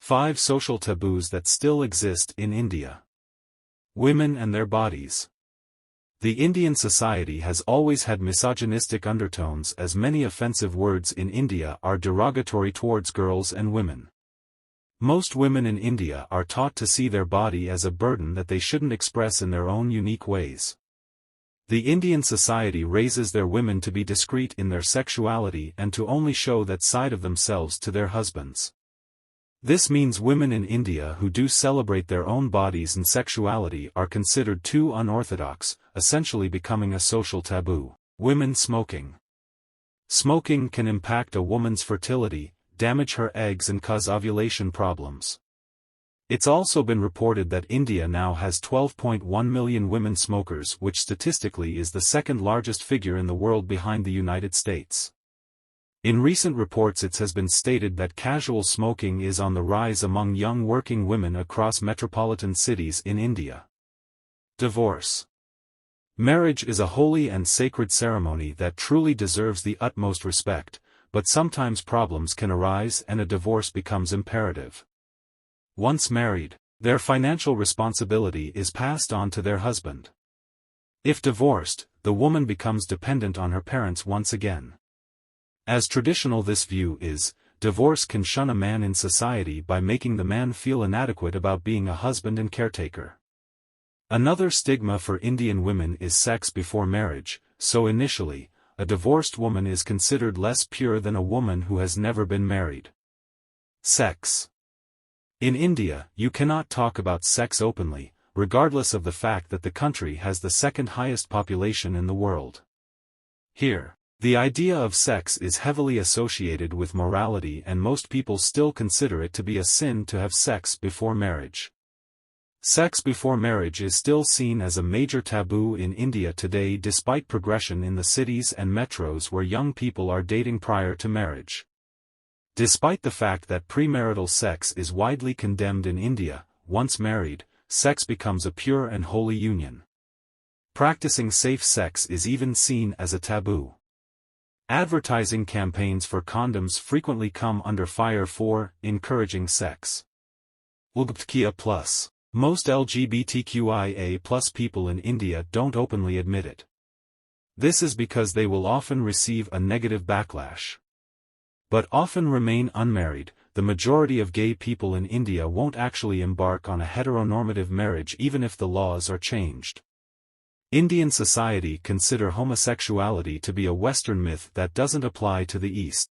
5 Social taboos that still exist in India. Women and their bodies. The Indian society has always had misogynistic undertones, as many offensive words in India are derogatory towards girls and women. Most women in India are taught to see their body as a burden that they shouldn't express in their own unique ways. The Indian society raises their women to be discreet in their sexuality and to only show that side of themselves to their husbands. This means women in India who do celebrate their own bodies and sexuality are considered too unorthodox, essentially becoming a social taboo. Women smoking. Smoking can impact a woman's fertility, damage her eggs and cause ovulation problems. It's also been reported that India now has 12.1 million women smokers, which statistically is the second largest figure in the world behind the United States. In recent reports it has been stated that casual smoking is on the rise among young working women across metropolitan cities in India. Divorce. Marriage is a holy and sacred ceremony that truly deserves the utmost respect, but sometimes problems can arise and a divorce becomes imperative. Once married, their financial responsibility is passed on to their husband. If divorced, the woman becomes dependent on her parents once again. As traditional this view is, divorce can shun a man in society by making the man feel inadequate about being a husband and caretaker. Another stigma for Indian women is sex before marriage, so initially, a divorced woman is considered less pure than a woman who has never been married. Sex. In India, you cannot talk about sex openly, regardless of the fact that the country has the second highest population in the world. Here, the idea of sex is heavily associated with morality and most people still consider it to be a sin to have sex before marriage. Sex before marriage is still seen as a major taboo in India today despite progression in the cities and metros where young people are dating prior to marriage. Despite the fact that premarital sex is widely condemned in India, once married, sex becomes a pure and holy union. Practicing safe sex is even seen as a taboo. Advertising campaigns for condoms frequently come under fire for encouraging sex. LGBTQIA+. Most LGBTQIA+ people in India don't openly admit it. This is because they will often receive a negative backlash. But often remain unmarried. The majority of gay people in India won't actually embark on a heteronormative marriage even if the laws are changed. Indian society consider homosexuality to be a Western myth that doesn't apply to the East.